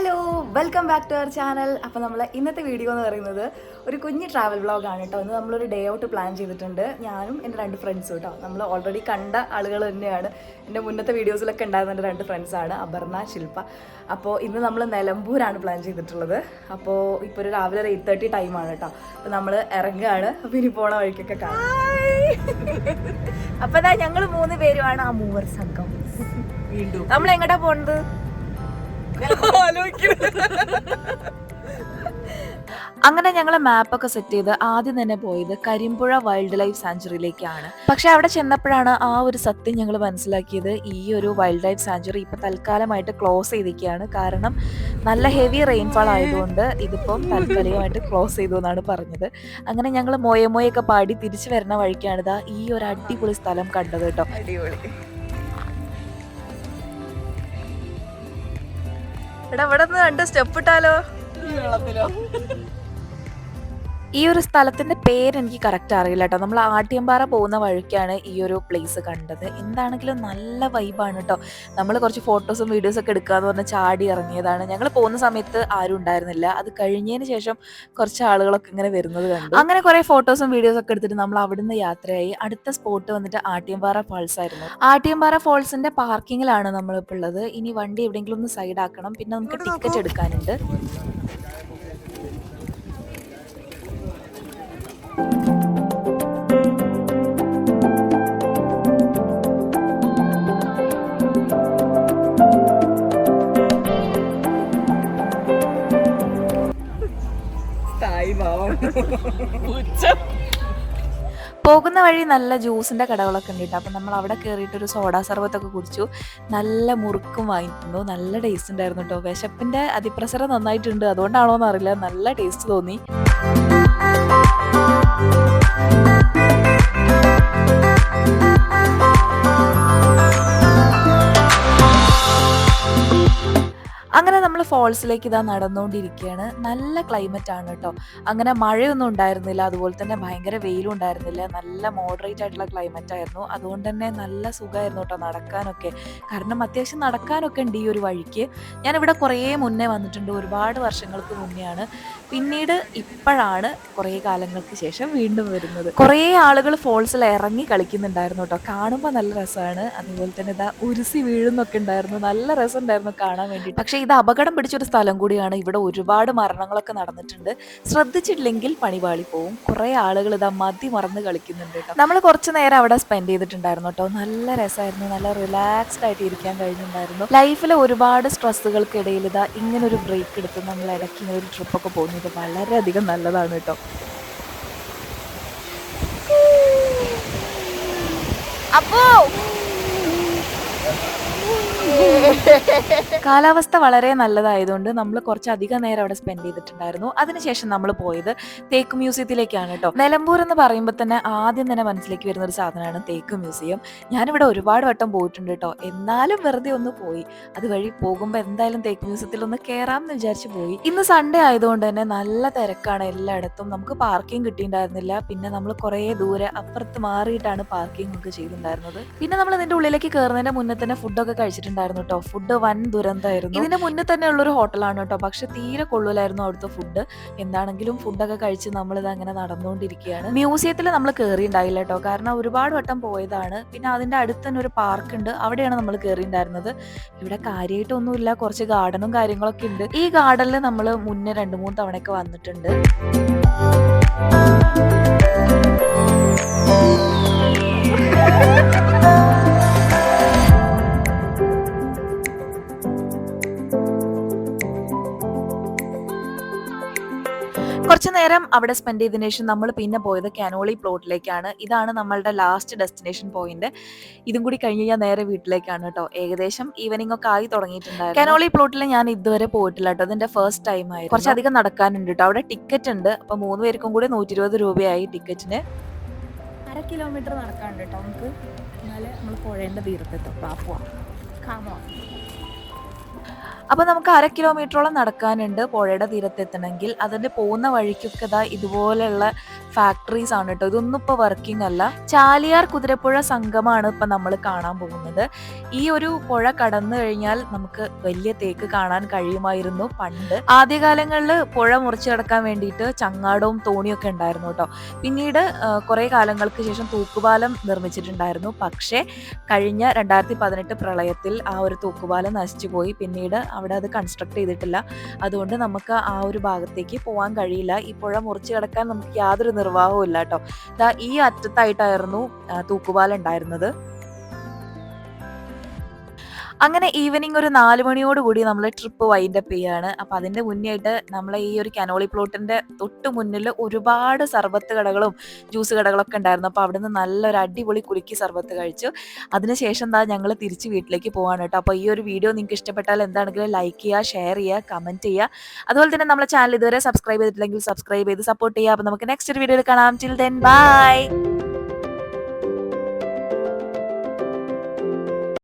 Hello, welcome back to our channel. അപ്പോൾ നമ്മൾ ഇന്നത്തെ വീഡിയോ എന്ന് പറയുന്നത് ഒരു കുഞ്ഞ് ട്രാവൽ വ്ളോഗാണ് കേട്ടോ. ഇന്ന് നമ്മളൊരു ഡേ ഔട്ട് പ്ലാൻ ചെയ്തിട്ടുണ്ട്. ഞാനും എൻ്റെ 2 ഫ്രണ്ട്സും കേട്ടോ. നമ്മൾ ഓൾറെഡി കണ്ട ആളുകൾ തന്നെയാണ്. എൻ്റെ മുന്നത്തെ വീഡിയോസിലൊക്കെ ഉണ്ടായിരുന്ന എൻ്റെ 2 ഫ്രണ്ട്സാണ്, അപർണ, ശില്പ. അപ്പോൾ ഇന്ന് നമ്മൾ നിലമ്പൂരാണ് പ്ലാൻ ചെയ്തിട്ടുള്ളത്. അപ്പോൾ ഇപ്പോൾ ഒരു രാവിലെ 8:30 ടൈമാണ് കേട്ടോ. അപ്പോൾ നമ്മൾ ഇറങ്ങുകയാണ്. അപ്പോൾ ഇനി പോണ വഴിക്കൊക്കെ കാണാം. അപ്പോൾ അതാ ഞങ്ങൾ 3 പേരുമാണ് ആ മൂവർ സംഘം. വീണ്ടും നമ്മൾ എങ്ങോട്ടാ പോണത്? അങ്ങനെ ഞങ്ങൾ മാപ്പൊക്കെ സെറ്റ് ചെയ്ത് ആദ്യം തന്നെ പോയത് കരിമ്പുഴ വൈൽഡ് ലൈഫ് സാഞ്ചുറിയിലേക്കാണ്. പക്ഷെ അവിടെ ചെന്നപ്പോഴാണ് ആ ഒരു സത്യം ഞങ്ങൾ മനസ്സിലാക്കിയത്. ഈ ഒരു വൈൽഡ് ലൈഫ് സാഞ്ചുറി ഇപ്പം തൽക്കാലമായിട്ട് ക്ലോസ് ചെയ്തിരിക്കുകയാണ്. കാരണം നല്ല ഹെവി റെയിൻഫാൾ ആയതുകൊണ്ട് ഇതിപ്പം താൽക്കാലികമായിട്ട് ക്ലോസ് ചെയ്തു എന്നാണ് പറഞ്ഞത്. അങ്ങനെ ഞങ്ങൾ മൊയൊക്കെ പാടി തിരിച്ചു വരുന്ന വഴിക്കാണ് ഇതാ ഈ ഒരു അടിപൊളി സ്ഥലം കണ്ടത് കേട്ടോ. അടിപൊളി. എടാ, ഇവിടെ നിന്ന് 2 സ്റ്റെപ്പ് ഇട്ടാലോ? ഈ ഒരു സ്ഥലത്തിന്റെ പേര് എനിക്ക് കറക്റ്റ് അറിയില്ല കേട്ടോ. നമ്മൾ ആട്ടിയമ്പാറ പോകുന്ന വഴിക്കാണ് ഈ ഒരു പ്ലേസ് കണ്ടത്. എന്താണെങ്കിലും നല്ല വൈബാണ് കേട്ടോ. നമ്മൾ കുറച്ച് ഫോട്ടോസും വീഡിയോസും ഒക്കെ എടുക്കാന്ന് പറഞ്ഞ് ചാടി ഇറങ്ങിയതാണ്. ഞങ്ങൾ പോകുന്ന സമയത്ത് ആരും ഉണ്ടായിരുന്നില്ല. അത് കഴിഞ്ഞതിന് ശേഷം കുറച്ച് ആളുകളൊക്കെ ഇങ്ങനെ വരുന്നത് കണ്ടു. അങ്ങനെ കുറെ ഫോട്ടോസും വീഡിയോസും ഒക്കെ എടുത്തിട്ട് നമ്മൾ അവിടുന്ന് യാത്രയായി. അടുത്ത സ്പോട്ട് വന്നിട്ട് ആട്ടിയമ്പാറ ഫോൾസ് ആയിരുന്നു. ആട്ടിയമ്പാറ ഫോൾസിന്റെ പാർക്കിങ്ങിലാണ് നമ്മളിപ്പോൾ ഉള്ളത്. ഇനി വണ്ടി എവിടെയെങ്കിലും ഒന്ന് സൈഡ് ആക്കണം. പിന്നെ നമുക്ക് ടിക്കറ്റ് എടുക്കാനുണ്ട്. പോകുന്ന വഴി നല്ല ജ്യൂസിന്റെ കടകളൊക്കെ ഉണ്ട്. അപ്പം നമ്മൾ അവിടെ കയറിയിട്ട് ഒരു സോഡാ സർബത്തൊക്കെ കുടിച്ചു. നല്ല മുറുക്കും വാങ്ങിയിരുന്നു. നല്ല ടേസ്റ്റ് ഉണ്ടായിരുന്നു കേട്ടോ. വിശപ്പിന്റെ അതിപ്രസരം നന്നായിട്ടുണ്ട്. അതുകൊണ്ടാണോ എന്നറിയില്ല, നല്ല ടേസ്റ്റ് തോന്നി. അങ്ങനെ നമ്മൾ ഫോൾസിലേക്ക് ഇതാ നടന്നുകൊണ്ടിരിക്കുകയാണ്. നല്ല ക്ലൈമറ്റ് ആണ് കേട്ടോ. അങ്ങനെ മഴയൊന്നും ഉണ്ടായിരുന്നില്ല, അതുപോലെ തന്നെ ഭയങ്കര വെയിലും ഉണ്ടായിരുന്നില്ല. നല്ല മോഡറേറ്റ് ആയിട്ടുള്ള ക്ലൈമറ്റ് ആയിരുന്നു. അതുകൊണ്ട് തന്നെ നല്ല സുഖമായിരുന്നു കേട്ടോ നടക്കാനൊക്കെ. കാരണം അത്യാവശ്യം നടക്കാനൊക്കെ ഉണ്ട് ഈ ഒരു വഴിക്ക്. ഞാനിവിടെ കുറേ മുന്നേ വന്നിട്ടുണ്ട്, ഒരുപാട് വർഷങ്ങൾക്ക് മുന്നെയാണ്. പിന്നീട് ഇപ്പോഴാണ് കുറേ കാലങ്ങൾക്ക് ശേഷം വീണ്ടും വരുന്നത്. കുറേ ആളുകൾ ഫോൾസിൽ ഇറങ്ങി കളിക്കുന്നുണ്ടായിരുന്നു കേട്ടോ. കാണുമ്പോൾ നല്ല രസമാണ്. അതുപോലെ തന്നെ ഇതാ ഉരുസി വീഴുന്നൊക്കെ ഉണ്ടായിരുന്നു. നല്ല രസമുണ്ടായിരുന്നു കാണാൻ വേണ്ടി. പക്ഷേ ഇത് അപകടം പിടിച്ചൊരു സ്ഥലം കൂടിയാണ്. ഇവിടെ ഒരുപാട് മരണങ്ങളൊക്കെ നടന്നിട്ടുണ്ട്. ശ്രദ്ധിച്ചിട്ടില്ലെങ്കിൽ പണിപാളി പോവും. കുറേ ആളുകൾ ഇതാ മതി മറന്ന് കളിക്കുന്നുണ്ട് കേട്ടോ. നമ്മൾ കുറച്ച് നേരം അവിടെ സ്പെൻഡ് ചെയ്തിട്ടുണ്ടായിരുന്നു കേട്ടോ. നല്ല രസമായിരുന്നു. നല്ല റിലാക്സ്ഡ് ആയിട്ട് ഇരിക്കാൻ കഴിഞ്ഞിട്ടുണ്ടായിരുന്നു. ലൈഫിലെ ഒരുപാട് സ്ട്രെസ്സുകൾക്കിടയിൽ ഇതാ ഇങ്ങനൊരു ബ്രേക്ക് എടുത്ത് നമ്മൾ ഇടയ്ക്ക് ഇങ്ങനെ ഒരു ട്രിപ്പൊക്കെ പോകുന്നത് വളരെയധികം നല്ലതാണ് കേട്ടോ. അപ്പോ കാലാവസ്ഥ വളരെ നല്ലതായതുകൊണ്ട് നമ്മൾ കുറച്ചധികം നേരം അവിടെ സ്പെൻഡ് ചെയ്തിട്ടുണ്ടായിരുന്നു. അതിനുശേഷം നമ്മൾ പോയത് തേക്ക് മ്യൂസിയത്തിലേക്കാണ് കേട്ടോ. നിലമ്പൂർ എന്ന് പറയുമ്പോൾ തന്നെ ആദ്യം തന്നെ മനസ്സിലേക്ക് വരുന്ന ഒരു സാധനമാണ് തേക്ക് മ്യൂസിയം. ഞാനിവിടെ ഒരുപാട് വട്ടം പോയിട്ടുണ്ട് കേട്ടോ. എന്നാലും വെറുതെ ഒന്ന് പോയി. അതുവഴി പോകുമ്പോൾ എന്തായാലും തേക്ക് മ്യൂസിയത്തിൽ ഒന്ന് കയറാമെന്ന് വിചാരിച്ച് പോയി. ഇന്ന് സൺഡേ ആയതുകൊണ്ട് തന്നെ നല്ല തിരക്കാണ് എല്ലായിടത്തും. നമുക്ക് പാർക്കിംഗ് കിട്ടിയിട്ടുണ്ടായിരുന്നില്ല. പിന്നെ നമ്മൾ കുറേ ദൂരെ അപ്പുറത്ത് മാറിയിട്ടാണ് പാർക്കിംഗ് ഒക്കെ ചെയ്തിട്ടുണ്ടായിരുന്നത്. പിന്നെ നമ്മൾ ഇതിന്റെ ഉള്ളിലേക്ക് കയറുന്നതിന്റെ മുന്നേ തന്നെ ഫുഡൊക്കെ കഴിച്ചിട്ടുണ്ടായിരുന്നു കേട്ടോ. ഫുഡ് വൻ ദുരന്തമായിരുന്നു. ഇതിന്റെ മുന്നേ തന്നെ ഉള്ളൊരു ഹോട്ടലാണ് കേട്ടോ. പക്ഷെ തീരെ കൊള്ളൂലായിരുന്നു അവിടുത്തെ ഫുഡ്. എന്താണെങ്കിലും ഫുഡൊക്കെ കഴിച്ച് നമ്മളിത് അങ്ങനെ നടന്നുകൊണ്ടിരിക്കുകയാണ്. മ്യൂസിയത്തിൽ നമ്മൾ കയറിയിട്ടുണ്ടായില്ല കേട്ടോ. കാരണം ഒരുപാട് വട്ടം പോയതാണ്. പിന്നെ അതിന്റെ അടുത്ത് തന്നെ ഒരു പാർക്ക് ഉണ്ട്. അവിടെയാണ് നമ്മൾ കയറിയിട്ടുണ്ടായിരുന്നത്. ഇവിടെ കാര്യമായിട്ടൊന്നുമില്ല, കുറച്ച് ഗാർഡനും കാര്യങ്ങളൊക്കെ ഉണ്ട്. ഈ ഗാർഡനിൽ നമ്മൾ മുന്നേ 2-3 തവണയൊക്കെ വന്നിട്ടുണ്ട്. കുറച്ചു നേരം അവിടെ സ്പെൻഡ് ചെയ്തതിനു ശേഷം നമ്മൾ പിന്നെ പോയത് കാനോളി പ്ലോട്ടിലേക്കാണ്. ഇതാണ് നമ്മളുടെ ലാസ്റ്റ് ഡെസ്റ്റിനേഷൻ പോയിന്റ്. ഇതും കൂടി കഴിഞ്ഞ് ഞാൻ നേരെ വീട്ടിലേക്കാണ് കേട്ടോ. ഏകദേശം ഈവനിങ് ഒക്കെ ആയി തുടങ്ങിയിട്ടുണ്ടായിരുന്നു. കാനോളി പ്ലോട്ടിൽ ഞാൻ ഇതുവരെ പോയിട്ടില്ല കേട്ടോ. അതിന്റെ ഫസ്റ്റ് ടൈം ആയിരുന്നു. കുറച്ചധികം നടക്കാനുണ്ട് കേട്ടോ. അവിടെ ടിക്കറ്റ് ഉണ്ട്. അപ്പൊ 3 പേർക്കും കൂടി 120 രൂപയായി ടിക്കറ്റിന്. 1/2 കിലോമീറ്റർ നടക്കാനുണ്ട് കേട്ടോ നമുക്ക്. എന്നാല് നമ്മൾ പുഴേന്റെ തീരത്തെത്തും. പോവാം. അപ്പോൾ നമുക്ക് 1/2 കിലോമീറ്ററോളം നടക്കാനുണ്ട് പുഴയുടെ തീരത്തെത്തണമെങ്കിൽ. അതിൻ്റെ പോകുന്ന വഴിക്കൊക്കെ ദാ ഇതുപോലെയുള്ള ഫാക്ടറീസ് ആണ് കേട്ടോ. ഇതൊന്നും ഇപ്പോൾ വർക്കിംഗ് അല്ല. ചാലിയാർ കുതിരപ്പുഴ സംഗമമാണ് ഇപ്പം നമ്മൾ കാണാൻ പോകുന്നത്. ഈ ഒരു പുഴ കടന്നു കഴിഞ്ഞാൽ നമുക്ക് വലിയ തേക്ക് കാണാൻ കഴിയുമായിരുന്നു പണ്ട്. ആദ്യകാലങ്ങളിൽ പുഴ മുറിച്ച് കടക്കാൻ വേണ്ടിയിട്ട് ചങ്ങാടവും തോണിയൊക്കെ ഉണ്ടായിരുന്നു കേട്ടോ. പിന്നീട് കുറേ കാലങ്ങൾക്ക് ശേഷം തൂക്കുപാലം നിർമ്മിച്ചിട്ടുണ്ടായിരുന്നു. പക്ഷേ കഴിഞ്ഞ 2018 പ്രളയത്തിൽ ആ ഒരു തൂക്കുപാലം നശിച്ചു പോയി. പിന്നീട് അവിടെ അത് കൺസ്ട്രക്ട് ചെയ്തിട്ടില്ല. അതുകൊണ്ട് നമുക്ക് ആ ഒരു ഭാഗത്തേക്ക് പോകാൻ കഴിയില്ല. ഈ പുഴ മുറിച്ച് കടക്കാൻ നമുക്ക് യാതൊരു നിർവാഹവും ഇല്ല കേട്ടോ. ദാ ഈ അറ്റത്തായിട്ടായിരുന്നു തൂക്കുപാലം ഉണ്ടായിരുന്നത്. അങ്ങനെ ഈവനിങ് ഒരു 4 മണിയോട് കൂടി നമ്മൾ ട്രിപ്പ് വൈൻഡപ്പ് ചെയ്യാണ്. അപ്പോൾ അതിൻ്റെ മുന്നേ ആയിട്ട് നമ്മളെ ഈ ഒരു കനോളി പ്ലോട്ടിൻ്റെ തൊട്ട് മുന്നിൽ ഒരുപാട് സർബത്ത് കടകളും ജ്യൂസ് കടകളൊക്കെ ഉണ്ടായിരുന്നു. അപ്പോൾ അവിടുന്ന് നല്ലൊരു അടിപൊളി കുലുക്കി സർബത്ത് കഴിച്ചു. അതിനുശേഷം ദാ ഞങ്ങൾ തിരിച്ച് വീട്ടിലേക്ക് പോവാണ് കേട്ടോ. അപ്പോൾ ഈ ഒരു വീഡിയോ നിങ്ങൾക്ക് ഇഷ്ടപ്പെട്ടാൽ എന്താണെങ്കിലും ലൈക്ക് ചെയ്യുക, ഷെയർ ചെയ്യുക, കമൻറ്റ് ചെയ്യുക. അതുപോലെ തന്നെ നമ്മുടെ ചാനൽ ഇതുവരെ സബ്സ്ക്രൈബ് ചെയ്തിട്ടില്ലെങ്കിൽ സബ്സ്ക്രൈബ് ചെയ്ത് സപ്പോർട്ട് ചെയ്യുക. അപ്പോൾ നമുക്ക് നെക്സ്റ്റ് ഒരു വീഡിയോയിൽ കാണാം. Till then bye.